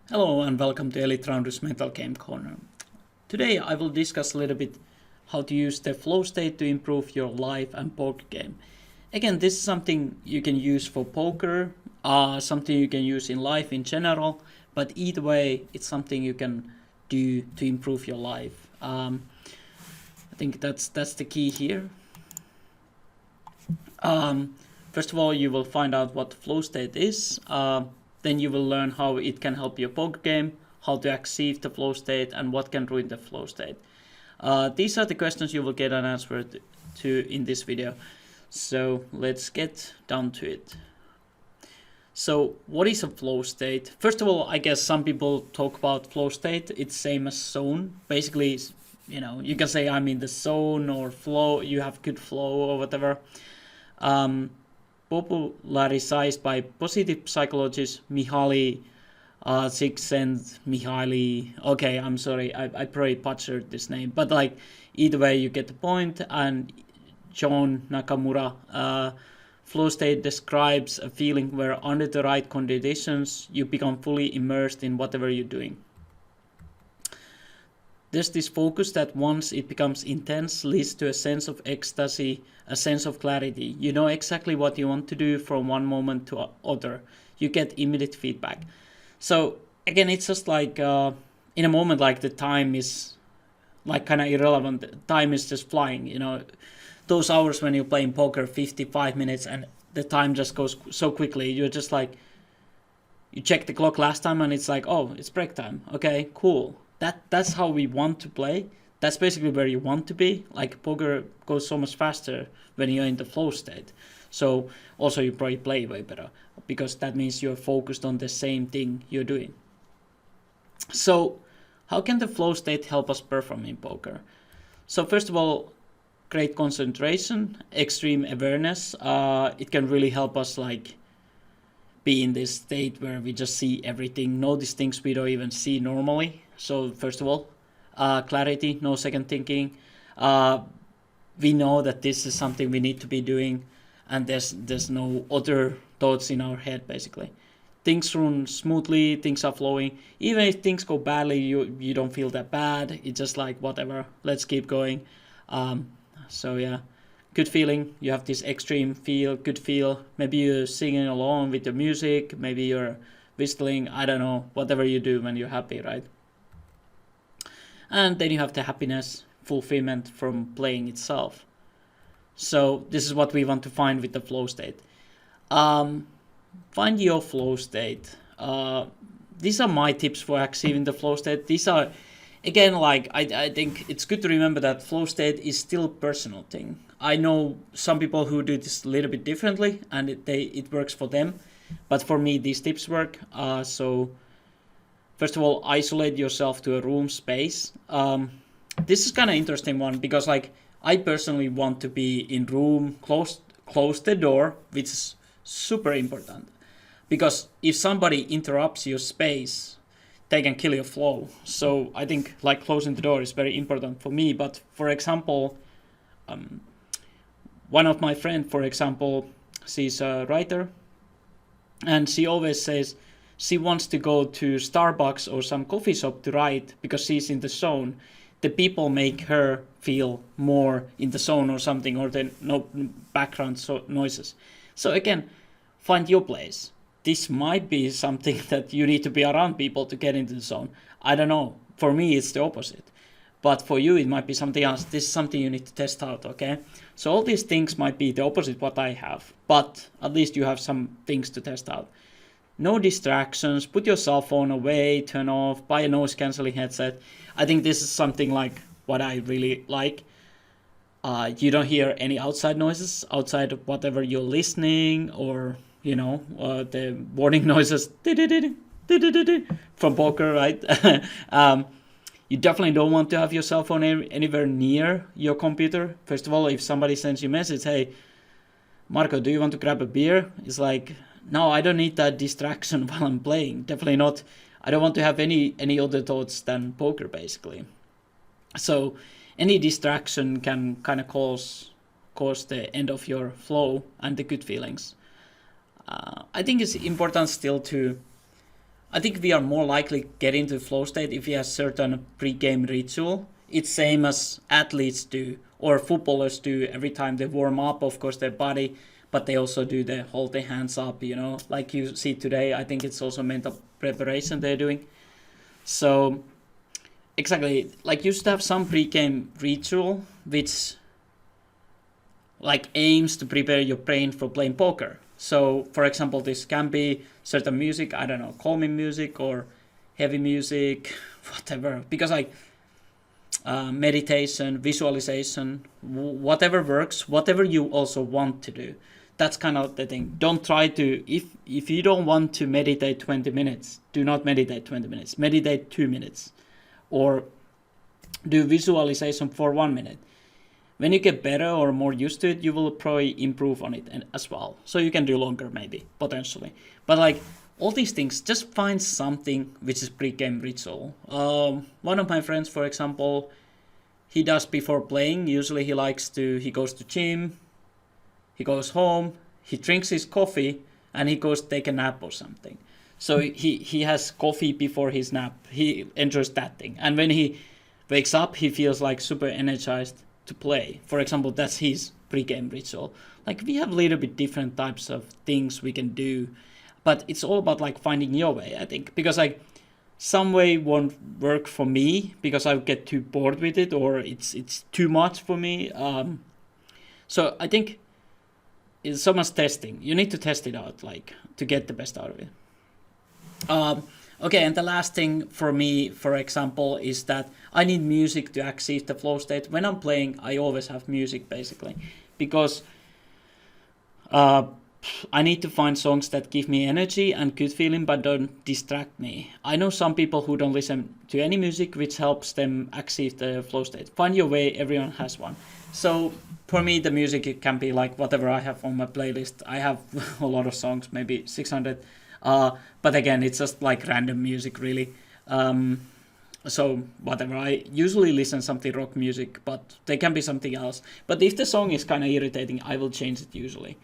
Hello and welcome to Elite Rounders Mental Game Corner. Today I will discuss a little bit how to use the flow state to improve your life and poker game. Again, this is something you can use for poker, something you can use in life in general, but either way it's something you can do to improve your life. I think that's the key here. First of all, you will find out what the flow state is. Then you will learn how it can help your poker game, how to achieve the flow state, and what can ruin the flow state. These are the questions you will get an answer to in this video. So let's get down to it. So what is a flow state? First of all, I guess some people talk about flow state. It's same as zone. Basically, you can say I'm in the zone or flow. You have good flow or whatever. Popularized by positive psychologist Mihaly Csikszentmihalyi. Okay, I'm sorry, I probably butchered this name, but like either way, you get the point. And John Nakamura, flow state describes a feeling where under the right conditions you become fully immersed in whatever you're doing. There's this focus that once it becomes intense leads to a sense of ecstasy, a sense of clarity. You know exactly what you want to do from one moment to other. You get immediate feedback. So again, it's just like in a moment like the time is like kind of irrelevant. Time is just flying, Those hours when you're playing poker, 55 minutes, and the time just goes so quickly. You're just like, you check the clock last time and it's like, oh, it's break time. Okay, cool. That's how we want to play. That's basically where you want to be. Like poker goes so much faster when you're in the flow state. So also you probably play way better because that means you're focused on the same thing you're doing. So how can the flow state help us perform in poker? So first of all, great concentration, extreme awareness. It can really help us like be in this state where we just see everything, notice things we don't even see normally. So first of all, clarity, no second thinking. We know that this is something we need to be doing, and there's no other thoughts in our head basically. Things run smoothly, things are flowing. Even if things go badly, you don't feel that bad. It's just like whatever, let's keep going. So yeah, good feeling. You have this extreme feel, good feel. Maybe you're singing along with the music. Maybe you're whistling. I don't know. Whatever you do when you're happy, right? And then you have the happiness, fulfillment from playing itself. So this is what we want to find with the flow state. Find your flow state. These are my tips for achieving the flow state. These are, again, like I think it's good to remember that flow state is still a personal thing. I know some people who do this a little bit differently, and it works for them. But for me, these tips work. So first of all, isolate yourself to a room space. This is kind of interesting one because like I personally want to be in room, close the door, which is super important. Because if somebody interrupts your space, they can kill your flow. So I think like closing the door is very important for me. But for example, one of my friends, for example, she's a writer, and she always says she wants to go to Starbucks or some coffee shop to write because she's in the zone. The people make her feel more in the zone or something, or the no background noises. So again, find your place. This might be something that you need to be around people to get into the zone. I don't know. For me, it's the opposite. But for you, it might be something else. This is something you need to test out, okay? So all these things might be the opposite what I have. But at least you have some things to test out. No distractions. Put your cell phone away, turn off, buy a noise-canceling headset. I think this is something like what I really like. You don't hear any outside noises, outside of whatever you're listening, or the warning noises from poker, right? You definitely don't want to have your cell phone anywhere near your computer. First of all, if somebody sends you a message, hey, Marco, do you want to grab a beer? It's like, no, I don't need that distraction while I'm playing. Definitely not. I don't want to have any other thoughts than poker, basically. So any distraction can kind of cause the end of your flow and the good feelings. I think it's important still to I think we are more likely get into flow state if we have certain pre-game ritual. It's same as athletes do or footballers do every time they warm up, of course, their body, but they also do the hold their hands up, like you see today. I think it's also mental preparation they're doing. So exactly, like you should have some pre-game ritual which like aims to prepare your brain for playing poker. So for example, this can be certain music, I don't know, calming music or heavy music, whatever, because like meditation, visualization, whatever works, whatever you also want to do. That's kind of the thing. Don't try to, if you don't want to meditate 20 minutes, do not meditate 20 minutes. Meditate 2 minutes. Or do visualization for 1 minute. When you get better or more used to it, you will probably improve on it as well. So you can do longer maybe, potentially. But like all these things, just find something which is pre-game ritual. One of my friends, for example, he does before playing. Usually he goes to gym, he goes home, he drinks his coffee, and he goes take a nap or something. So he has coffee before his nap. He enjoys that thing. And when he wakes up, he feels like super energized to play. For example, that's his pre-game ritual. Like we have a little bit different types of things we can do, but it's all about like finding your way, I think, because like some way won't work for me because I get too bored with it or it's too much for me. So I think it's so much testing. You need to test it out, like to get the best out of it. Okay, and the last thing for me, for example, is that I need music to achieve the flow state. When I'm playing, I always have music basically, because I need to find songs that give me energy and good feeling but don't distract me. I know some people who don't listen to any music which helps them achieve the flow state. Find your way, everyone has one. So for me, the music, it can be like whatever I have on my playlist. I have a lot of songs, maybe 600. But again, it's just like random music really. So whatever, I usually listen something rock music, but there can be something else. But if the song is kind of irritating, I will change it usually.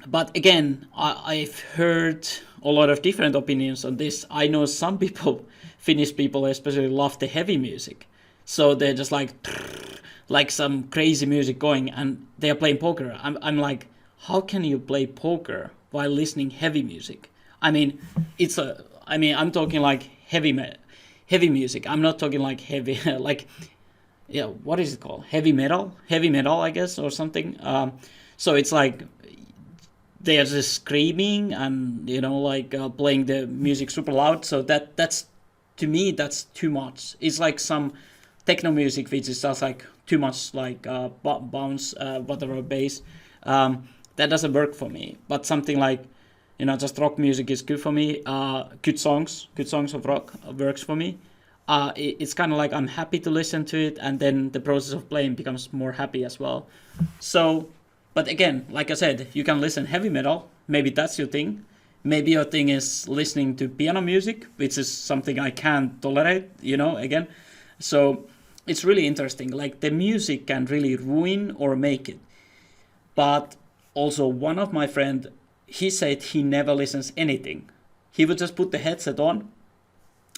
But again, I've heard a lot of different opinions on this. I know some people, Finnish people especially, love the heavy music. So they're just like some crazy music going and they're playing poker. I'm like, how can you play poker while listening heavy music? I mean, I'm talking like heavy music. I'm not talking like heavy, like, yeah, what is it called? Heavy metal, I guess, or something. So it's like they are just screaming and playing the music super loud. So that's to me that's too much. It's like some techno music which is just like too much, like bounce, whatever bass. That doesn't work for me. But something like just rock music is good for me. Good songs of rock works for me. It's kind of like I'm happy to listen to it, and then the process of playing becomes more happy as well. So, but again, like I said, you can listen heavy metal. Maybe that's your thing. Maybe your thing is listening to piano music, which is something I can't tolerate, again. So it's really interesting. Like the music can really ruin or make it. But also one of my friend, he said he never listens anything. He would just put the headset on,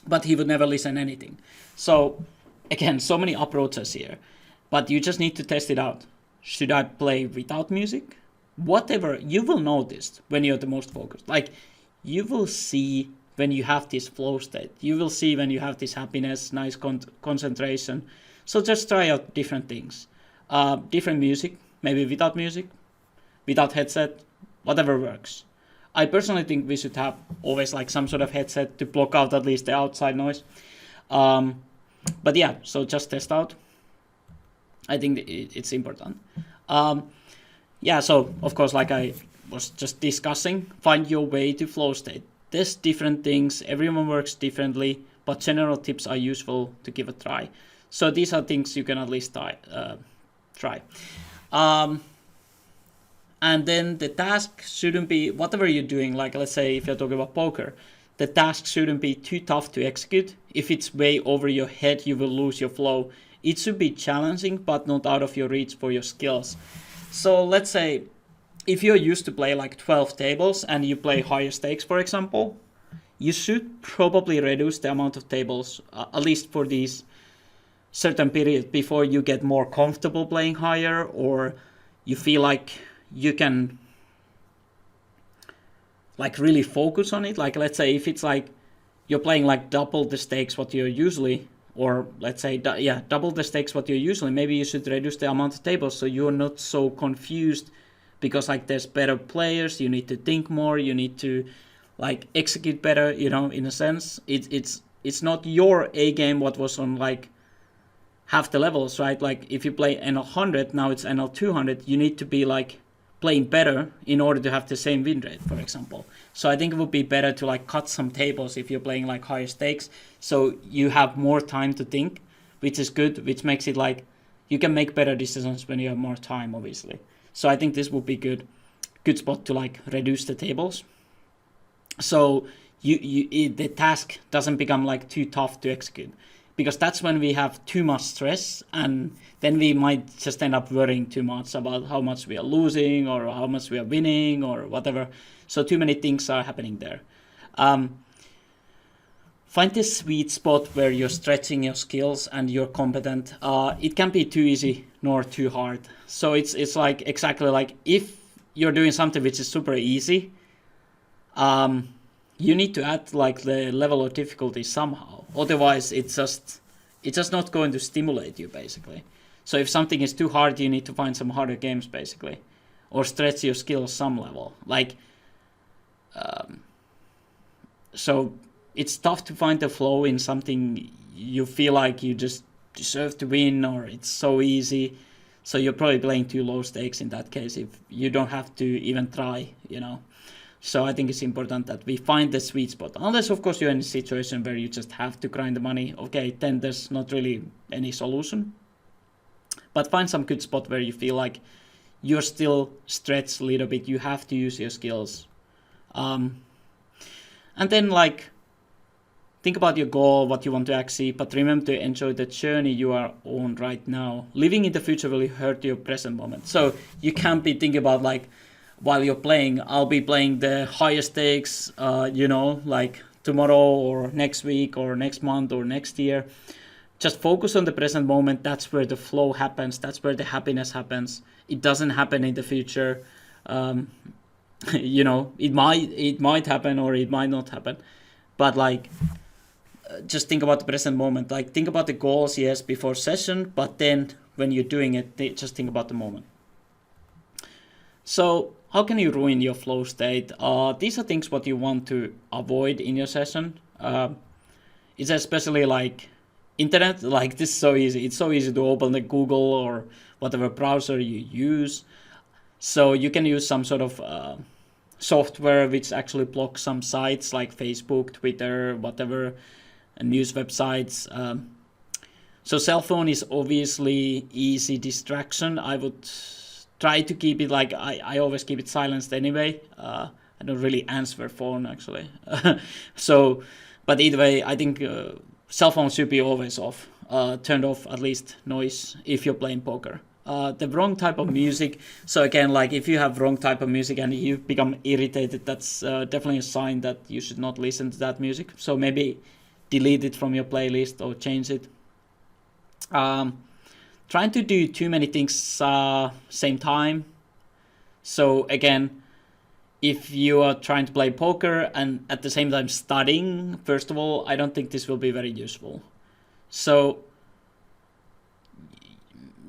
but he would never listen anything. So again, so many approaches here, but you just need to test it out. Should I play without music? Whatever, you will notice when you're the most focused. Like you will see when you have this flow state. You will see when you have this happiness, nice concentration. So just try out different things. Different music, maybe without music, without headset, whatever works. I personally think we should have always like some sort of headset to block out at least the outside noise. But yeah, so just test out. I think it's important. Yeah, so of course, like I was just discussing, find your way to flow state. There's different things, everyone works differently, but general tips are useful to give a try. So these are things you can at least try. And then the task shouldn't be, whatever you're doing, like let's say if you're talking about poker, the task shouldn't be too tough to execute. If it's way over your head, you will lose your flow. It should be challenging, but not out of your reach for your skills. So let's say if you're used to play like 12 tables and you play higher stakes, for example, you should probably reduce the amount of tables, at least for these certain period, before you get more comfortable playing higher, or you feel like you can like really focus on it. Like, let's say if it's like you're playing like double the stakes what you're usually, or let's say double the stakes what you're usually, maybe you should reduce the amount of tables so you're not so confused, because like there's better players, you need to think more, you need to like execute better, you know, in a sense. It's not your A game what was on like half the levels, right? Like if you play NL100, now it's NL200, you need to be like playing better in order to have the same win rate, for example. So I think it would be better to like cut some tables if you're playing like higher stakes, so you have more time to think, which is good, which makes it like you can make better decisions when you have more time, obviously. So I think this would be good spot to like reduce the tables, so the task doesn't become like too tough to execute, because that's when we have too much stress, and then we might just end up worrying too much about how much we are losing or how much we are winning or whatever. So too many things are happening there. Find the sweet spot where you're stretching your skills and you're competent. It can be too easy nor too hard. So it's like exactly like if you're doing something which is super easy, you need to add like the level of difficulty somehow. Otherwise, it's just not going to stimulate you, basically. So if something is too hard, you need to find some harder games, basically, or stretch your skills some level. Like, so it's tough to find the flow in something you feel like you just deserve to win, or it's so easy. So you're probably playing too low stakes in that case if you don't have to even try, you know. So I think it's important that we find the sweet spot. Unless, of course, you're in a situation where you just have to grind the money. Okay, then there's not really any solution. But find some good spot where you feel like you're still stretched a little bit. You have to use your skills. And then, like, think about your goal, what you want to achieve. But remember to enjoy the journey you are on right now. Living in the future will hurt your present moment. So you can't be thinking about, like, while you're playing, I'll be playing the higher stakes, you know, like tomorrow or next week or next month or next year. Just focus on the present moment. That's where the flow happens. That's where the happiness happens. It doesn't happen in the future. You know, it might happen or it might not happen. But like, just think about the present moment. Like, think about the goals, yes, before session, but then when you're doing it, just think about the moment. So how can you ruin your flow state? These are things what you want to avoid in your session. It's especially like internet. Like, this is so easy. It's so easy to open the Google or whatever browser you use. So you can use some sort of software which actually blocks some sites like Facebook, Twitter, whatever, news websites. So cell phone is obviously easy distraction. I would try to keep it like I always keep it silenced anyway. I don't really answer phone actually. So, but either way, I think cell phone should be always off, turned off, at least noise, if you're playing poker. The wrong type of music. So again, like if you have wrong type of music and you become irritated, that's definitely a sign that you should not listen to that music. So maybe delete it from your playlist or change it. Trying to do too many things same time. So again, if you are trying to play poker and at the same time studying, first of all, I don't think this will be very useful. So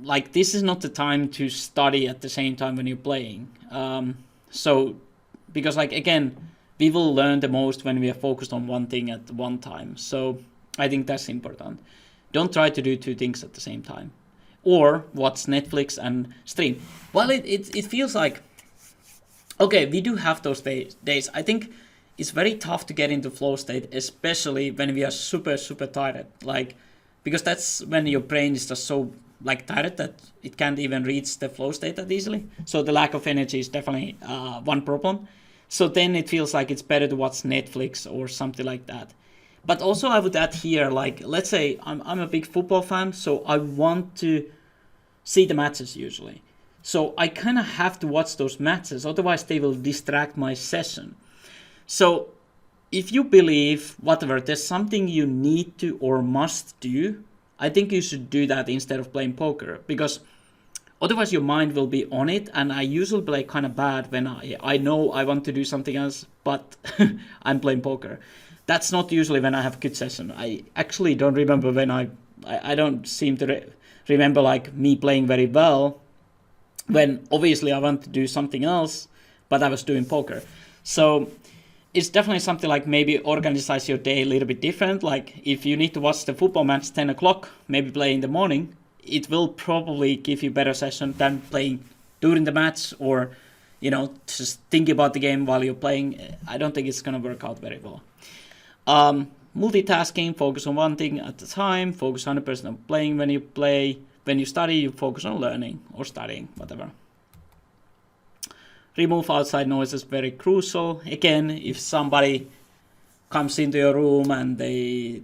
like, this is not the time to study at the same time when you're playing. So because like, again, we will learn the most when we are focused on one thing at one time. So I think that's important. Don't try to do two things at the same time. Or watch Netflix and stream. Well, it feels like, okay, we do have those days. I think it's very tough to get into flow state, especially when we are super, super tired. Like, because that's when your brain is just so like tired that it can't even reach the flow state that easily. So the lack of energy is definitely one problem. So then it feels like it's better to watch Netflix or something like that. But also I would add here, like, let's say I'm a big football fan, so I want to see the matches usually. So I kind of have to watch those matches, otherwise they will distract my session. So if you believe, whatever, there's something you need to or must do, I think you should do that instead of playing poker, because otherwise your mind will be on it, and I usually play kind of bad when I know I want to do something else, but I'm playing poker. That's not usually when I have a good session. I actually don't remember when I don't seem to remember like me playing very well when obviously I want to do something else, but I was doing poker. So it's definitely something like maybe organize your day a little bit different. Like if you need to watch the football match 10 o'clock, maybe play in the morning. It will probably give you better session than playing during the match, or, just think about the game while you're playing. I don't think it's going to work out very well. Multitasking, focus on one thing at a time, focus 100% on playing when you play. When you study, you focus on learning or studying, whatever. Remove outside noises, very crucial. Again, if somebody comes into your room and they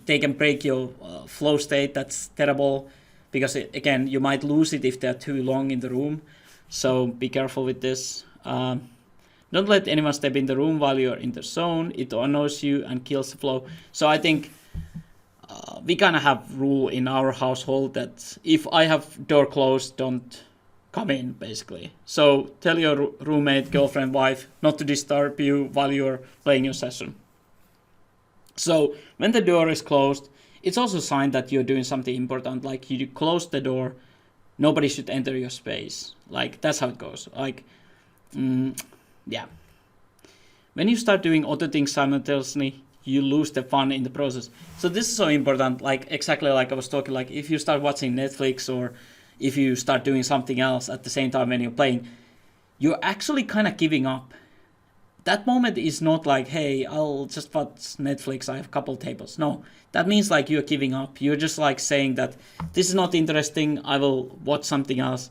can break your flow state, that's terrible, because again, you might lose it if they're too long in the room. So be careful with this. Don't let anyone step in the room while you're in the zone. It annoys you and kills the flow. So I think we kind of have rule in our household that if I have door closed, don't come in, basically. So tell your roommate, girlfriend, wife not to disturb you while you're playing your session. So when the door is closed, it's also a sign that you're doing something important. Like you close the door, nobody should enter your space. Like that's how it goes. Like, yeah. When you start doing other things simultaneously, you lose the fun in the process. So this is so important. Like exactly like I was talking, like if you start watching Netflix or if you start doing something else at the same time when you're playing, you're actually kind of giving up. That moment is not like, hey, I'll just watch Netflix, I have a couple tables. No, that means like you're giving up. You're just like saying that this is not interesting, I will watch something else.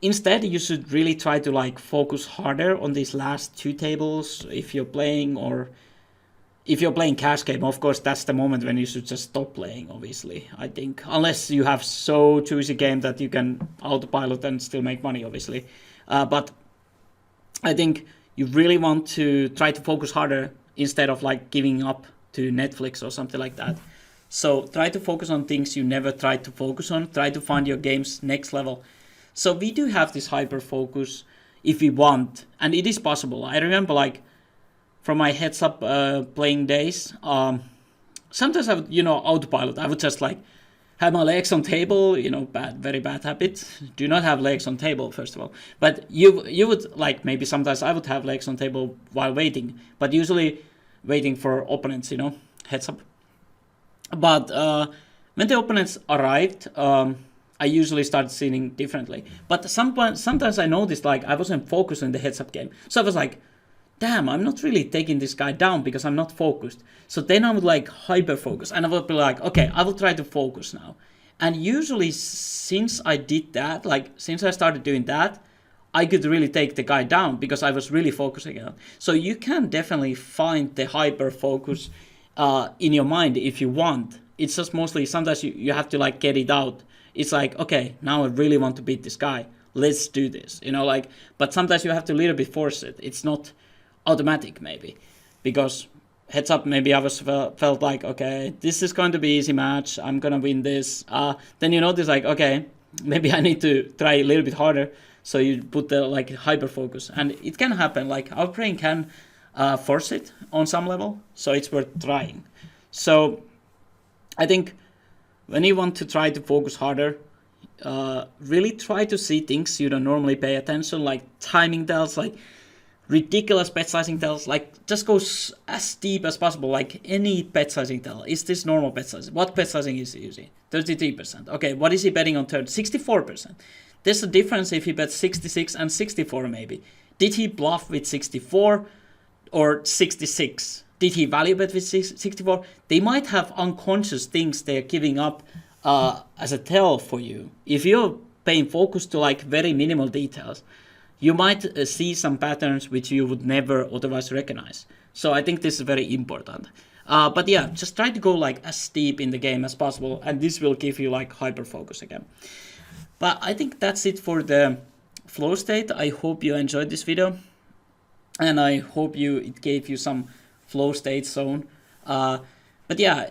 Instead, you should really try to like focus harder on these last two tables if you're playing, or if you're playing cash game, of course, that's the moment when you should just stop playing, obviously, I think. Unless you have so choosy game that you can autopilot and still make money, obviously. But I think you really want to try to focus harder instead of like giving up to Netflix or something like that. So try to focus on things you never tried to focus on. Try to find your game's next level. So we do have this hyper focus if we want, and it is possible. I remember like from my heads up playing days, sometimes I would, autopilot. I would just like have my legs on table, very bad habit. Do not have legs on table, first of all. But you would like, maybe sometimes I would have legs on table while waiting, but usually waiting for opponents, heads up. But when the opponents arrived, I usually started seeing differently. But sometimes I noticed like I wasn't focused on the heads up game. So I was like, damn, I'm not really taking this guy down because I'm not focused. So then I would like hyper focus, and I would be like, okay, I will try to focus now. And usually since I did that, like since I started doing that, I could really take the guy down because I was really focusing on it. So you can definitely find the hyper focus in your mind if you want. It's just mostly sometimes you have to like get it out. It's like, okay, now I really want to beat this guy. Let's do this, but sometimes you have to a little bit force it. It's not automatic maybe, because heads up, maybe I was felt like, okay, this is going to be easy match, I'm gonna win this. Then you notice like, okay, maybe I need to try a little bit harder. So you put the like hyper focus, and it can happen. Like our brain can force it on some level, so it's worth trying. So I think when you want to try to focus harder, really try to see things you don't normally pay attention, like timing tells, like ridiculous bet sizing tells, like just go as deep as possible, like any bet sizing tell. Is this normal bet sizing? What bet sizing is he using? 33%. Okay, what is he betting on turn? 64%. There's a difference if he bets 66 and 64 maybe. Did he bluff with 64 or 66? Did he value bet with 64? They might have unconscious things they're giving up as a tell for you. If you're paying focus to like very minimal details, you might see some patterns which you would never otherwise recognize. So I think this is very important. But yeah, just try to go like as deep in the game as possible, and this will give you like hyper focus again. But I think that's it for the flow state. I hope you enjoyed this video, and I hope it gave you some flow state zone. But yeah,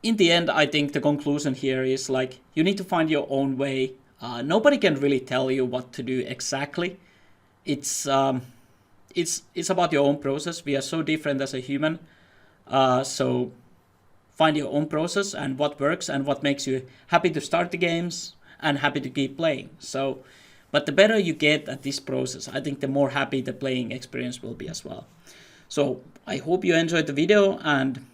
in the end, I think the conclusion here is like you need to find your own way. Nobody can really tell you what to do exactly. It's about your own process. We are so different as a human. So find your own process and what works and what makes you happy to start the games and happy to keep playing. So, but the better you get at this process, I think the more happy the playing experience will be as well. So I hope you enjoyed the video, and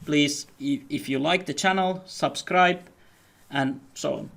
please, if you like the channel, subscribe and so on.